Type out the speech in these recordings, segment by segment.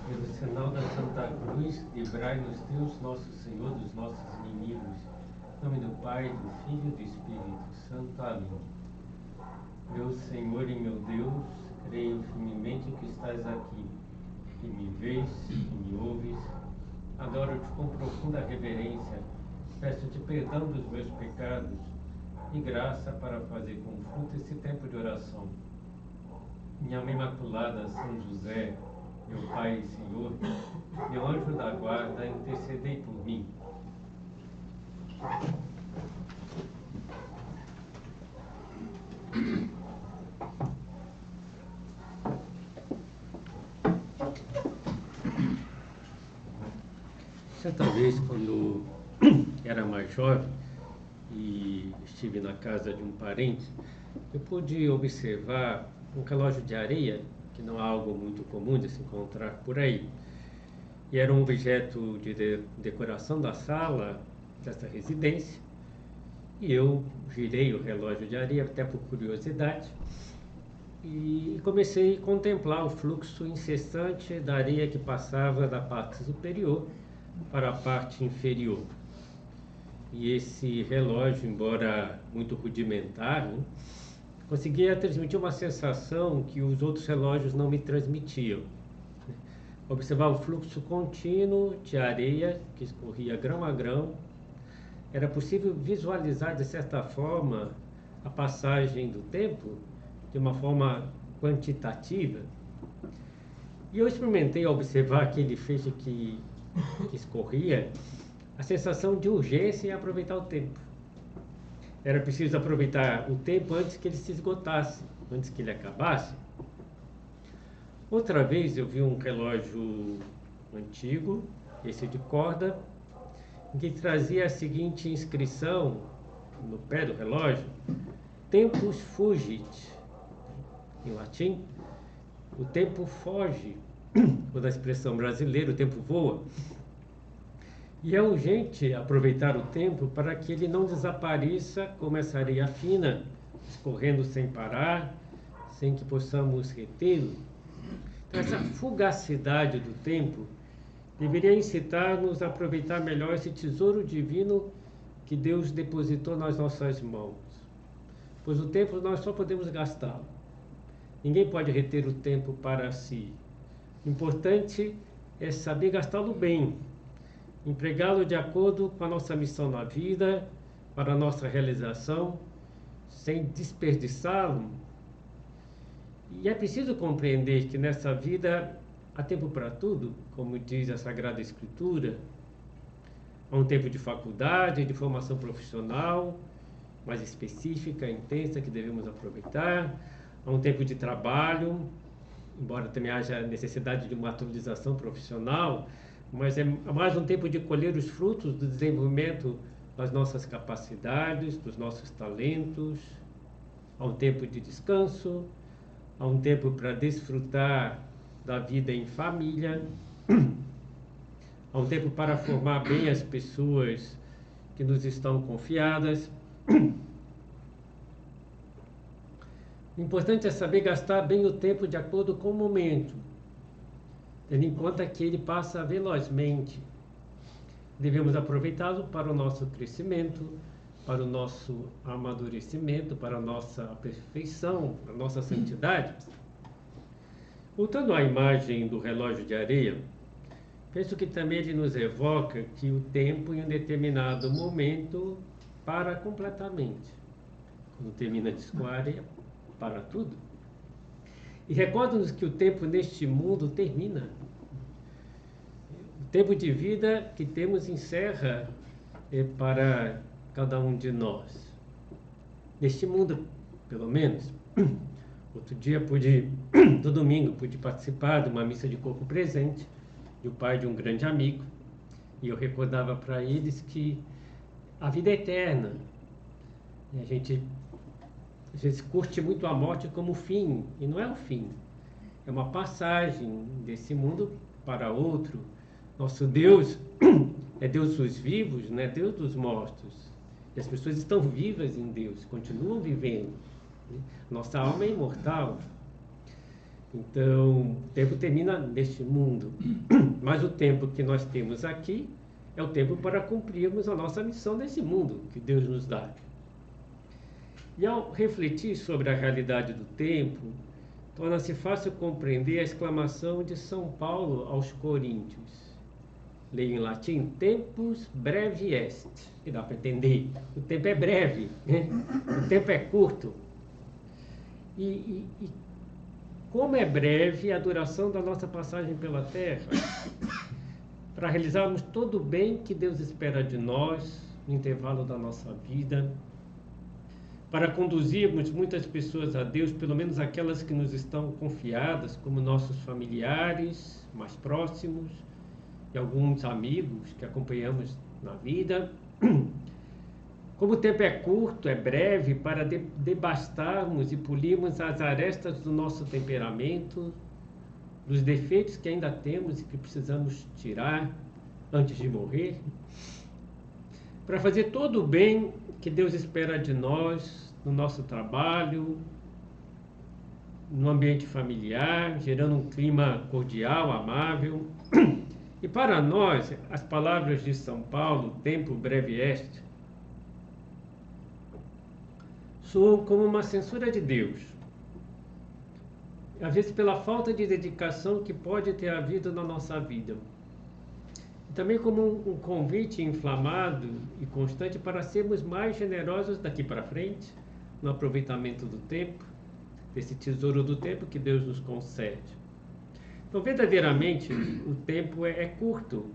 Pelo sinal da Santa Cruz, livrai-nos Deus, nosso Senhor, dos nossos inimigos. Em nome do Pai, do Filho e do Espírito Santo. Amém. Meu Senhor e meu Deus, creio firmemente que estás aqui, que me vês, que me ouves. Adoro-te com profunda reverência. Peço-te perdão dos meus pecados e graça para fazer com fruto esse tempo de oração. Minha Mãe Imaculada, São José, meu Pai e Senhor, meu anjo da guarda, intercedei por mim. Certa vez, quando era mais jovem e estive na casa de um parente, eu pude observar um relógio de areia, que não é algo muito comum de se encontrar por aí. E era um objeto de decoração da sala dessa residência. E eu girei o relógio de areia, até por curiosidade, e comecei a contemplar o fluxo incessante da areia que passava da parte superior para a parte inferior. E esse relógio, embora muito rudimentar, conseguia transmitir uma sensação que os outros relógios não me transmitiam. Observar o fluxo contínuo de areia que escorria grão a grão. Era possível visualizar, de certa forma, a passagem do tempo de uma forma quantitativa. E eu experimentei observar aquele feixe que escorria, a sensação de urgência em aproveitar o tempo. Era preciso aproveitar o tempo antes que ele se esgotasse, antes que ele acabasse. Outra vez eu vi um relógio antigo, esse de corda, que trazia a seguinte inscrição no pé do relógio: Tempus fugit, em latim. O tempo foge, ou da expressão brasileira, o tempo voa. E é urgente aproveitar o tempo para que ele não desapareça como essa areia fina, escorrendo sem parar, sem que possamos retê-lo. Então, essa fugacidade do tempo deveria incitar-nos a aproveitar melhor esse tesouro divino que Deus depositou nas nossas mãos. Pois o tempo nós só podemos gastá-lo. Ninguém pode reter o tempo para si. O importante é saber gastá-lo bem, empregá-lo de acordo com a nossa missão na vida, para a nossa realização, sem desperdiçá-lo. E é preciso compreender que nessa vida há tempo para tudo, como diz a Sagrada Escritura. Há um tempo de faculdade, de formação profissional, mais específica, intensa, que devemos aproveitar. Há um tempo de trabalho, embora também haja necessidade de uma atualização profissional, mas é mais um tempo de colher os frutos do desenvolvimento das nossas capacidades, dos nossos talentos. Há um tempo de descanso, há um tempo para desfrutar da vida em família, há um tempo para formar bem as pessoas que nos estão confiadas. O importante é saber gastar bem o tempo de acordo com o momento, tendo em conta que ele passa velozmente. Devemos aproveitá-lo para o nosso crescimento, para o nosso amadurecimento, para a nossa aperfeição, para a nossa santidade. Voltando à imagem do relógio de areia, penso que também ele nos evoca que o tempo em um determinado momento para completamente. Quando termina de escoar a areia, para tudo. E recorda-nos que o tempo neste mundo termina. O tempo de vida que temos encerra para cada um de nós. Neste mundo, pelo menos. Outro dia no domingo, pude participar de uma missa de corpo presente, do pai de um grande amigo, e eu recordava para eles que a vida é eterna. E a gente curte muito a morte como fim, e não é o fim. É uma passagem desse mundo para outro. Nosso Deus é Deus dos vivos, não é Deus dos mortos. E as pessoas estão vivas em Deus, continuam vivendo. Nossa alma é imortal. Então, o tempo termina neste mundo, mas o tempo que nós temos aqui é o tempo para cumprirmos a nossa missão nesse mundo que Deus nos dá. E ao refletir sobre a realidade do tempo, torna-se fácil compreender a exclamação de São Paulo aos Coríntios. Leio em latim, tempus brevi est. E dá para entender, o tempo é breve, né? O tempo é curto. E como é breve a duração da nossa passagem pela Terra, para realizarmos todo o bem que Deus espera de nós no intervalo da nossa vida, para conduzirmos muitas pessoas a Deus, pelo menos aquelas que nos estão confiadas, como nossos familiares mais próximos e alguns amigos que acompanhamos na vida. Como o tempo é curto, é breve, para debastarmos e polirmos as arestas do nosso temperamento, dos defeitos que ainda temos e que precisamos tirar antes de morrer, para fazer todo o bem que Deus espera de nós, no nosso trabalho, no ambiente familiar, gerando um clima cordial, amável. E para nós, as palavras de São Paulo, tempo breve est, soam como uma censura de Deus, às vezes pela falta de dedicação que pode ter havido na nossa vida. E também como um convite inflamado e constante para sermos mais generosos daqui para frente, no aproveitamento do tempo, desse tesouro do tempo que Deus nos concede. Então, verdadeiramente, o tempo é curto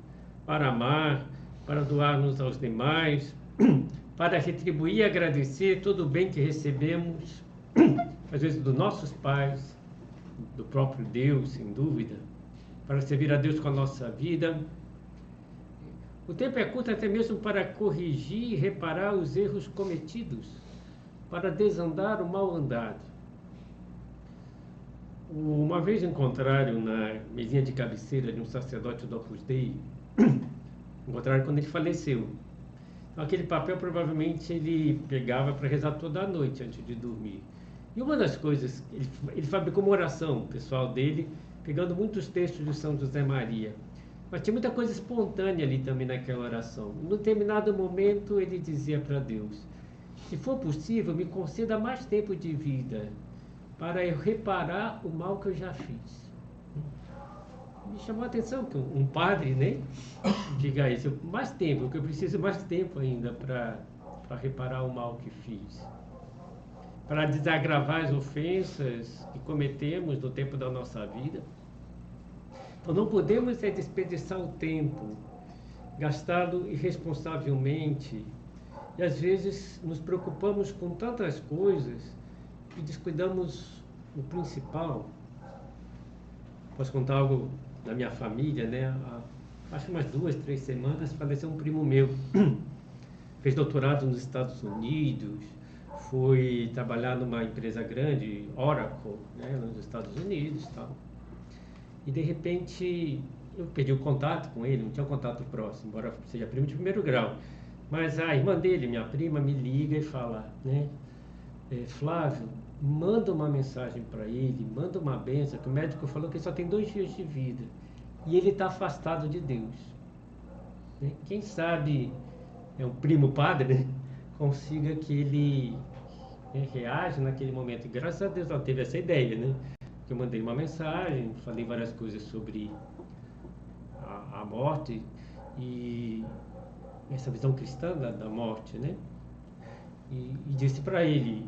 para amar, para doar-nos aos demais, para retribuir e agradecer todo o bem que recebemos, às vezes dos nossos pais, do próprio Deus, sem dúvida, para servir a Deus com a nossa vida. O tempo é curto até mesmo para corrigir e reparar os erros cometidos, para desandar o mal andado. Uma vez encontraram na mesinha de cabeceira de um sacerdote do Opus Dei, encontraram quando ele faleceu. Então, aquele papel provavelmente ele pegava para rezar toda a noite antes de dormir. E uma das coisas, ele fabricou uma oração pessoal dele, pegando muitos textos de São José Maria. Mas tinha muita coisa espontânea ali também naquela oração. Em um determinado momento ele dizia para Deus: se for possível, me conceda mais tempo de vida para eu reparar o mal que eu já fiz. Me chamou a atenção que um padre, né, diga isso, mais tempo, porque eu preciso mais tempo ainda para reparar o mal que fiz, para desagravar as ofensas que cometemos no tempo da nossa vida. Então não podemos desperdiçar o tempo, gastá-lo irresponsavelmente, e às vezes nos preocupamos com tantas coisas e descuidamos o principal. Posso contar algo da minha família, né? Acho umas 2, 3 semanas faleceu um primo meu, fez doutorado nos Estados Unidos, foi trabalhar numa empresa grande, Oracle, né, nos Estados Unidos e tal. E de repente eu perdi o contato com ele, não tinha um contato próximo, embora seja primo de primeiro grau. Mas a irmã dele, minha prima, me liga e fala, né, Flávio, manda uma mensagem para ele, manda uma bênção, que o médico falou que ele só tem 2 dias de vida e ele está afastado de Deus. Né? Quem sabe é um primo padre, né, consiga que ele reage naquele momento. E graças a Deus ela teve essa ideia, né? Eu mandei uma mensagem, falei várias coisas sobre a morte e essa visão cristã da morte, né? E disse para ele,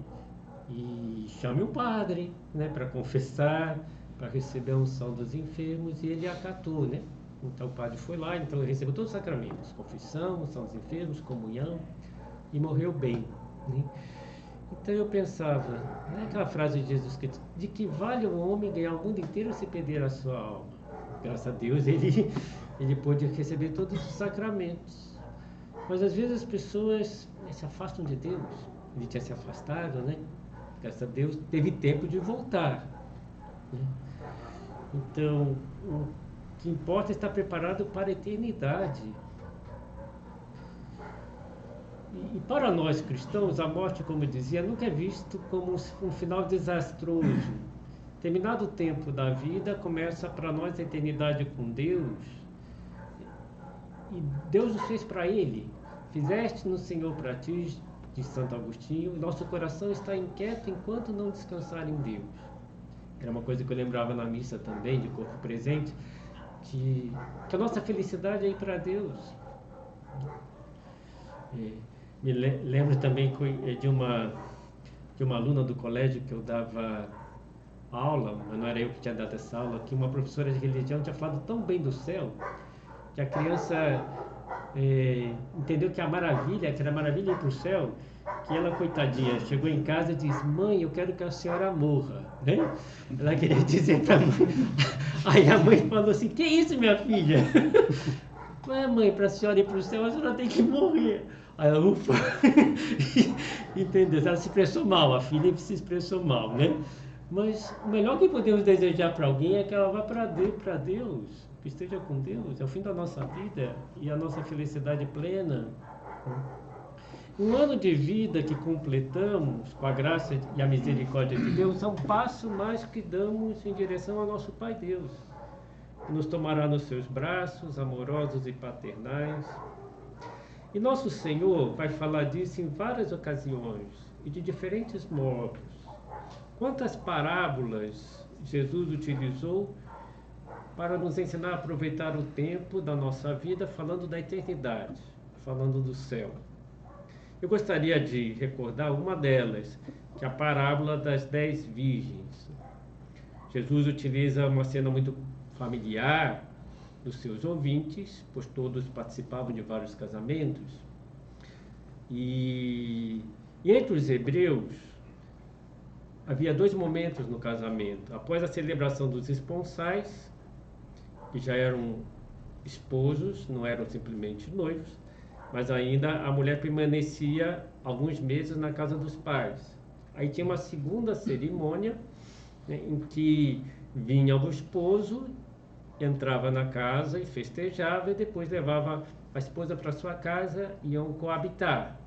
e chame o padre, né, para confessar, para receber a unção dos enfermos, e ele acatou, né? Então o padre foi lá, então ele recebeu todos os sacramentos, confissão, unção dos enfermos, comunhão, e morreu bem, né? Então eu pensava, né, aquela frase de Jesus que de que vale o homem ganhar o mundo inteiro se perder a sua alma? Graças a Deus ele pôde receber todos os sacramentos. Mas às vezes as pessoas se afastam de Deus. Ele tinha se afastado, né? Graças a Deus teve tempo de voltar, né? Então o que importa é estar preparado para a eternidade. E para nós cristãos, a morte, como eu dizia, nunca é visto como um final desastroso, Terminado o tempo da vida, começa para nós a eternidade com Deus. E Deus nos fez para Ele. Fizeste no Senhor para ti, de Santo Agostinho, nosso coração está inquieto enquanto não descansar em Deus. Era uma coisa que eu lembrava na missa também, de corpo presente, que a nossa felicidade é ir para Deus. Me lembro também de uma aluna do colégio que eu dava aula, mas não era eu que tinha dado essa aula, que uma professora de religião tinha falado tão bem do céu, que a criança entendeu que era maravilha ir para o céu, que ela, coitadinha, chegou em casa e disse: mãe, eu quero que a senhora morra, né? Ela queria dizer para a mãe. Aí a mãe falou assim: que isso, minha filha? Ué, mãe, para a senhora ir para o céu, a senhora tem que morrer. Aí ela, ufa, entendeu? Ela se expressou mal, a filha se expressou mal, né? Mas o melhor que podemos desejar para alguém é que ela vá para Deus, que esteja com Deus, é o fim da nossa vida e a nossa felicidade plena. Um ano de vida que completamos com a graça e a misericórdia de Deus é um passo mais que damos em direção ao nosso Pai Deus, que nos tomará nos seus braços amorosos e paternais. E nosso Senhor vai falar disso em várias ocasiões e de diferentes modos. Quantas parábolas Jesus utilizou para nos ensinar a aproveitar o tempo da nossa vida, falando da eternidade, falando do céu. Eu gostaria de recordar uma delas, que é a parábola das 10 virgens. Jesus utiliza uma cena muito familiar dos seus ouvintes, pois todos participavam de vários casamentos. E entre os hebreus, havia 2 momentos no casamento. Após a celebração dos esponsais, que já eram esposos, não eram simplesmente noivos, mas ainda a mulher permanecia alguns meses na casa dos pais. Aí tinha uma segunda cerimônia, né, em que vinha o esposo, entrava na casa e festejava, e depois levava a esposa para sua casa e iam coabitar.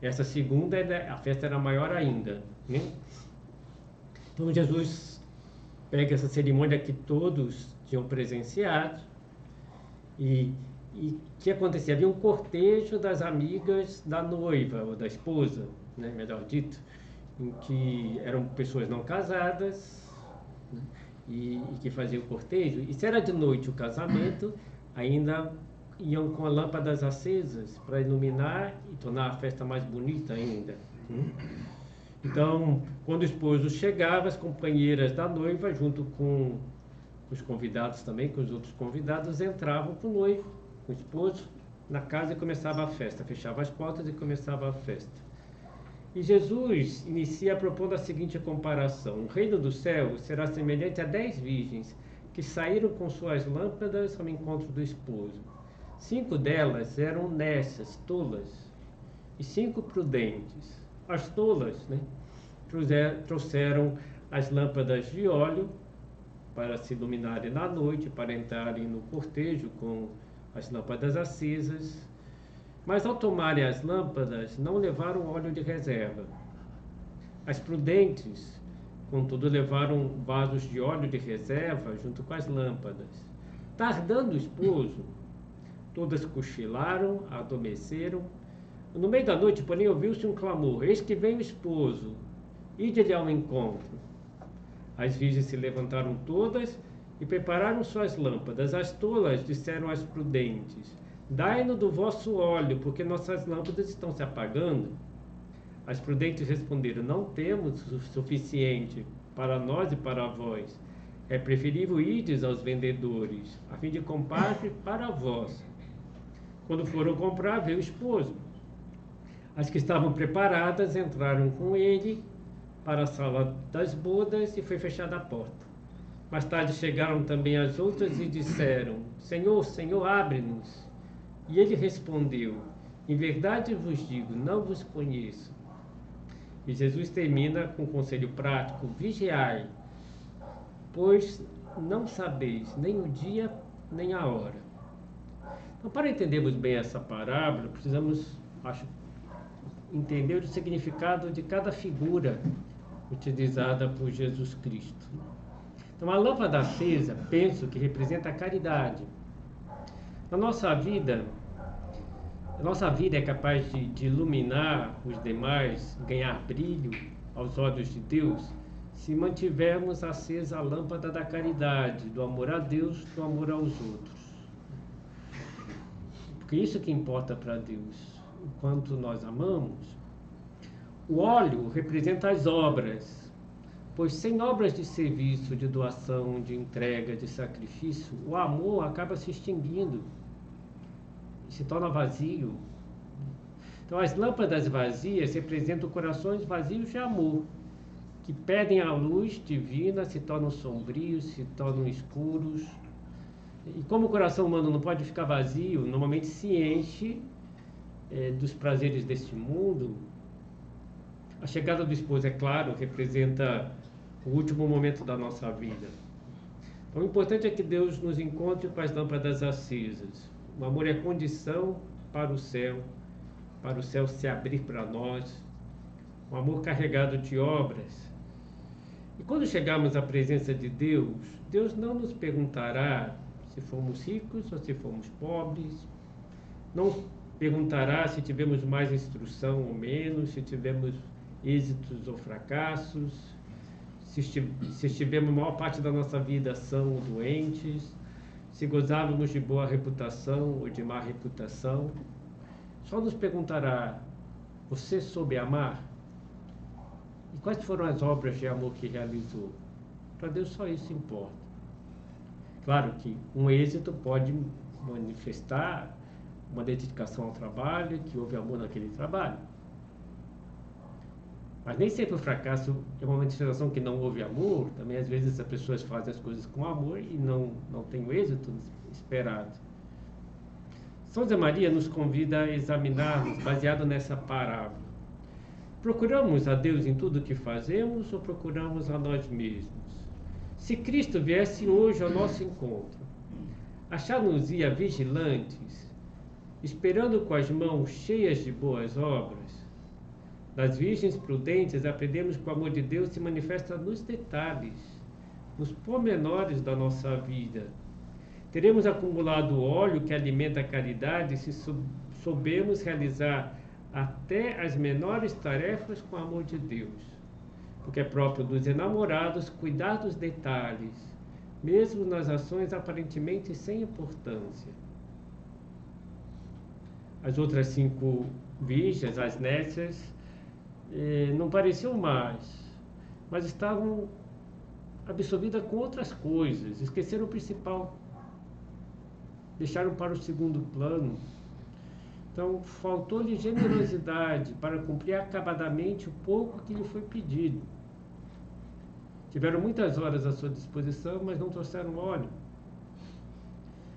Essa segunda, a festa era maior ainda, né? Então Jesus pega essa cerimônia que todos tinham presenciado e que acontecia? Havia um cortejo das amigas da noiva ou da esposa, né, melhor dito, em que eram pessoas não casadas, né, e que faziam o cortejo. E se era de noite o casamento, ainda iam com lâmpadas acesas para iluminar e tornar a festa mais bonita ainda. Então, quando o esposo chegava, as companheiras da noiva, junto com os convidados também, com os outros convidados, entravam com o noivo, com o esposo, na casa e começava a festa. Fechava as portas e começava a festa. E Jesus inicia propondo a seguinte comparação: o reino do céu será semelhante a 10 virgens que saíram com suas lâmpadas ao encontro do esposo. 5 delas eram nécias, tolas, e 5 prudentes. As tolas, né, trouxeram as lâmpadas de óleo para se iluminarem na noite, para entrarem no cortejo com as lâmpadas acesas. Mas ao tomarem as lâmpadas, não levaram óleo de reserva. As prudentes, contudo, levaram vasos de óleo de reserva junto com as lâmpadas. Tardando o esposo, todas cochilaram, adormeceram. No meio da noite, porém, ouviu-se um clamor: eis que vem o esposo, ide-lhe ao encontro. As virgens se levantaram todas e prepararam suas lâmpadas. As tolas disseram às prudentes: dai-nos do vosso óleo, porque nossas lâmpadas estão se apagando. As prudentes responderam: não temos o suficiente para nós e para vós. É preferível ides aos vendedores, a fim de comprar para vós. Quando foram comprar, veio o esposo. As que estavam preparadas entraram com ele para a sala das bodas e foi fechada a porta. Mais tarde chegaram também as outras e disseram: Senhor, Senhor, abre-nos. E ele respondeu: em verdade vos digo, não vos conheço. E Jesus termina com um conselho prático: vigiai, pois não sabeis nem o dia nem a hora. Então, para entendermos bem essa parábola, precisamos, entender o significado de cada figura utilizada por Jesus Cristo. Então, a lâmpada acesa, penso que representa a caridade. A nossa vida é capaz de iluminar os demais, ganhar brilho aos olhos de Deus, se mantivermos acesa a lâmpada da caridade, do amor a Deus, do amor aos outros. Porque isso que importa para Deus. O quanto nós amamos. O óleo representa as obras, pois sem obras de serviço, de doação, de entrega, de sacrifício, o amor acaba se extinguindo, se torna vazio. Então, as lâmpadas vazias representam corações vazios de amor, que pedem a luz divina, se tornam sombrios, se tornam escuros. E como o coração humano não pode ficar vazio, normalmente se enche dos prazeres deste mundo. A chegada do esposo, é claro, representa o último momento da nossa vida. Então, o importante é que Deus nos encontre com as lâmpadas acesas. O amor é condição para o céu se abrir para nós. Um amor carregado de obras. E quando chegarmos à presença de Deus, Deus não nos perguntará se fomos ricos ou se fomos pobres, não perguntará se tivemos mais instrução ou menos, se tivemos êxitos ou fracassos, se estivemos a maior parte da nossa vida são ou doentes, se gozávamos de boa reputação ou de má reputação. Só nos perguntará: você soube amar? E quais foram as obras de amor que realizou? Para Deus só isso importa. Claro que um êxito pode manifestar uma dedicação ao trabalho, que houve amor naquele trabalho. Mas nem sempre o fracasso é uma manifestação que não houve amor. Também às vezes as pessoas fazem as coisas com amor e não têm o êxito esperado. São José Maria nos convida a examinarmos, baseado nessa parábola. Procuramos a Deus em tudo o que fazemos ou procuramos a nós mesmos? Se Cristo viesse hoje ao nosso encontro, achar-nos-ia vigilantes, esperando com as mãos cheias de boas obras? Das virgens prudentes aprendemos que o amor de Deus se manifesta nos detalhes, nos pormenores da nossa vida. Teremos acumulado óleo que alimenta a caridade se soubermos realizar até as menores tarefas com o amor de Deus. Porque é próprio dos enamorados cuidar dos detalhes, mesmo nas ações aparentemente sem importância. As outras 5 virgens, as nécias, não pareciam más, mas estavam absorvidas com outras coisas, esqueceram o principal, deixaram para o segundo plano. Então, faltou-lhe generosidade para cumprir acabadamente o pouco que lhe foi pedido. Tiveram muitas horas à sua disposição, mas não trouxeram óleo.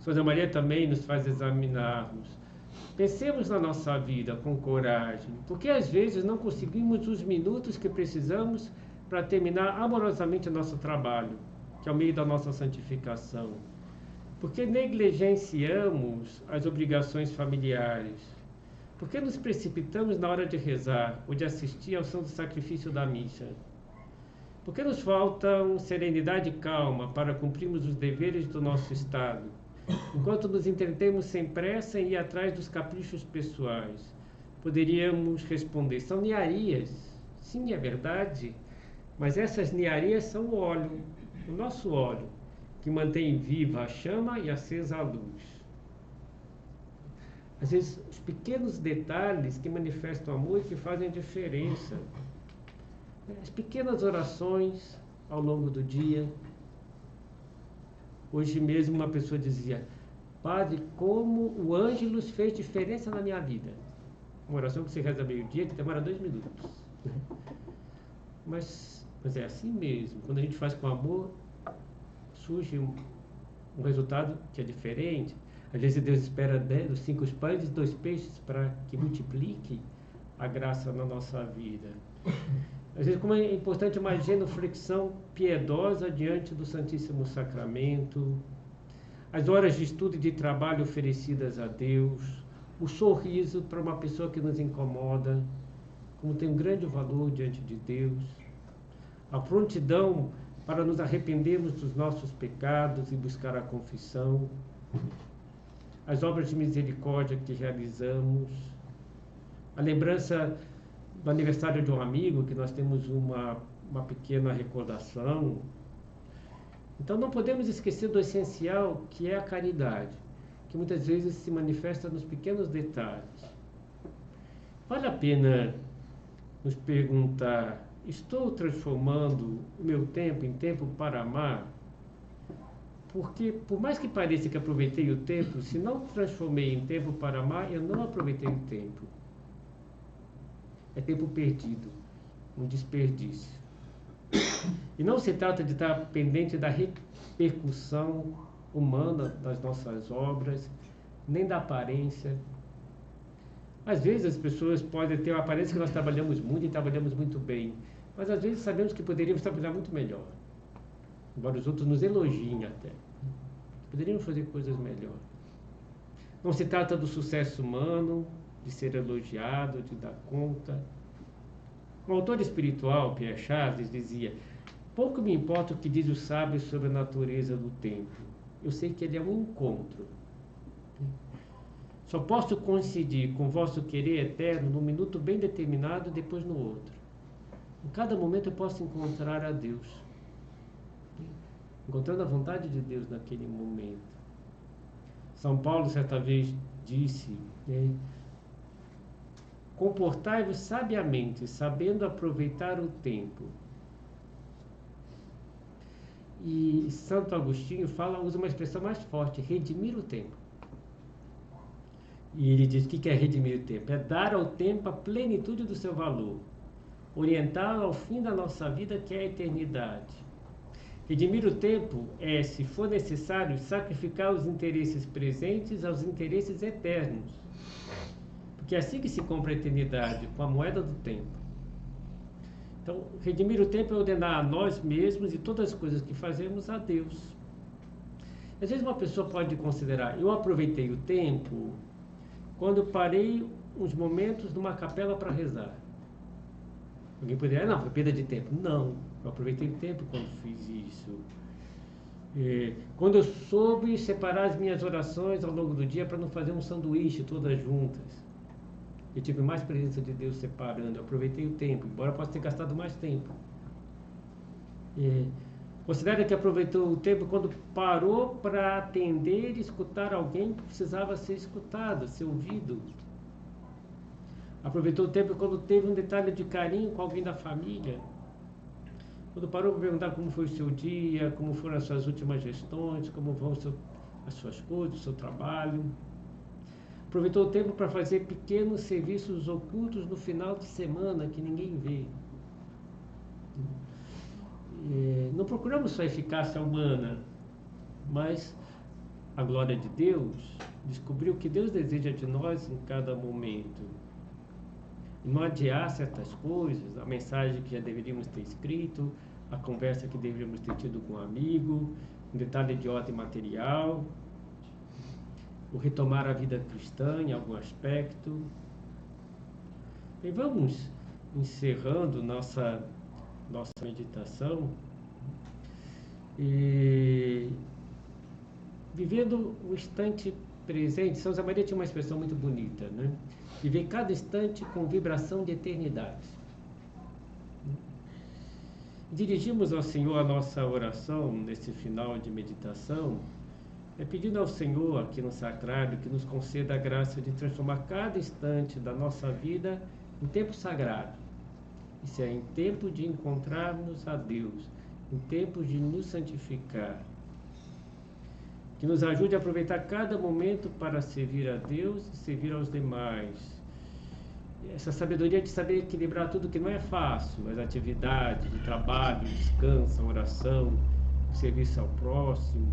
São José Maria também nos faz examinarmos. Pensemos na nossa vida com coragem, porque às vezes não conseguimos os minutos que precisamos para terminar amorosamente o nosso trabalho, que é o meio da nossa santificação. Porque negligenciamos as obrigações familiares? Porque nos precipitamos na hora de rezar ou de assistir ao santo sacrifício da missa? Porque nos faltam serenidade e calma para cumprirmos os deveres do nosso estado, enquanto nos entretemos sem pressa em ir atrás dos caprichos pessoais? Poderíamos responder: são niarias. Sim, é verdade, mas essas niarias são o óleo, o nosso óleo, que mantém viva a chama e acesa a luz. Às vezes, os pequenos detalhes que manifestam amor e que fazem diferença. As pequenas orações ao longo do dia. Hoje mesmo uma pessoa dizia: padre, como o Ângelus fez diferença na minha vida. Uma oração que se reza meio-dia, que demora 2 minutos. Mas é assim mesmo. Quando a gente faz com amor, surge um resultado que é diferente. Às vezes Deus espera os 5 pães e 2 peixes para que multiplique a graça na nossa vida. Às vezes, como é importante uma genuflexão piedosa diante do Santíssimo Sacramento, as horas de estudo e de trabalho oferecidas a Deus, o sorriso para uma pessoa que nos incomoda, como tem um grande valor diante de Deus, a prontidão para nos arrependermos dos nossos pecados e buscar a confissão, as obras de misericórdia que realizamos, a lembrança do aniversário de um amigo, que nós temos uma pequena recordação. Então não podemos esquecer do essencial, que é a caridade, que muitas vezes se manifesta nos pequenos detalhes. Vale a pena nos perguntar: estou transformando o meu tempo em tempo para amar? Porque, por mais que pareça que aproveitei o tempo, se não transformei em tempo para amar, eu não aproveitei o tempo. É tempo perdido, um desperdício. E não se trata de estar pendente da repercussão humana das nossas obras, nem da aparência. Às vezes as pessoas podem ter a aparência que nós trabalhamos muito e trabalhamos muito bem, mas às vezes sabemos que poderíamos trabalhar muito melhor, embora os outros nos elogiem até. Poderíamos fazer coisas melhores. Não se trata do sucesso humano, de ser elogiado, de dar conta. O autor espiritual, Pierre Chaves, dizia: pouco me importa o que diz o sábio sobre a natureza do tempo. Eu sei que ele é um encontro. Só posso coincidir com o vosso querer eterno num minuto bem determinado e depois no outro. Em cada momento eu posso encontrar a Deus, encontrando a vontade de Deus naquele momento. São Paulo certa vez disse, comportai-vos sabiamente, sabendo aproveitar o tempo. E Santo Agostinho usa uma expressão mais forte: redimir o tempo. E ele diz: o que é redimir o tempo? É dar ao tempo a plenitude do seu valor, orientá-lo ao fim da nossa vida, que é a eternidade. Redimir o tempo é, se for necessário, sacrificar os interesses presentes aos interesses eternos, porque é assim que se compra a eternidade, com a moeda do tempo. Então, redimir o tempo é ordenar a nós mesmos e todas as coisas que fazemos a Deus. Às vezes uma pessoa pode considerar: eu aproveitei o tempo quando parei uns momentos numa capela para rezar. Alguém poderia dizer: não, foi perda de tempo. Não, eu aproveitei o tempo quando fiz isso. Quando eu soube separar as minhas orações ao longo do dia para não fazer um sanduíche todas juntas. Eu tive mais presença de Deus separando, eu aproveitei o tempo, embora eu possa ter gastado mais tempo. Considera que aproveitou o tempo quando parou para atender e escutar alguém que precisava ser escutado, ser ouvido. Aproveitou o tempo quando teve um detalhe de carinho com alguém da família. Quando parou para perguntar como foi o seu dia, como foram as suas últimas gestões, como vão as suas coisas, o seu trabalho. Aproveitou o tempo para fazer pequenos serviços ocultos no final de semana que ninguém vê. Não procuramos só a eficácia humana, mas a glória de Deus, descobrir o que Deus deseja de nós em cada momento. E não adiar certas coisas, a mensagem que já deveríamos ter escrito, a conversa que deveríamos ter tido com um amigo, um detalhe de ordem material, o retomar a vida cristã em algum aspecto. E vamos encerrando nossa meditação e vivendo o instante presente. São José Maria tinha uma expressão muito bonita, né? Viver cada instante com vibração de eternidade. Dirigimos ao Senhor a nossa oração nesse final de meditação, pedindo ao Senhor aqui no sacrário que nos conceda a graça de transformar cada instante da nossa vida em tempo sagrado. Isso é, em tempo de encontrarmos a Deus, em tempo de nos santificar. Que nos ajude a aproveitar cada momento para servir a Deus e servir aos demais. Essa sabedoria de saber equilibrar tudo que não é fácil, mas atividade, de trabalho, descanso, oração, serviço ao próximo.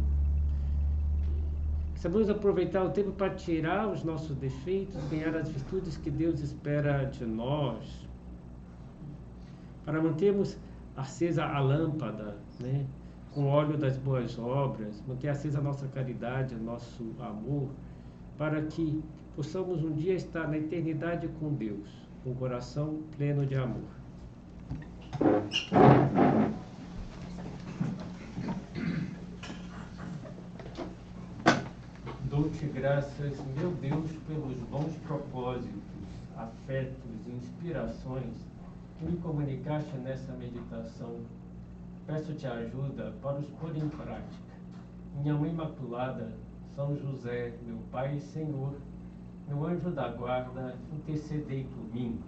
Sabemos aproveitar o tempo para tirar os nossos defeitos, ganhar as virtudes que Deus espera de nós, para mantermos acesa a lâmpada, né, com o óleo das boas obras, manter acesa a nossa caridade, o nosso amor, para que possamos um dia estar na eternidade com Deus, com o coração pleno de amor. Dou-te graças, meu Deus, pelos bons propósitos, afetos e inspirações que me comunicaste nessa meditação. Peço-te ajuda para os pôr em prática. Minha Mãe Imaculada, São José, meu Pai e Senhor, meu anjo da guarda, intercedei por mim.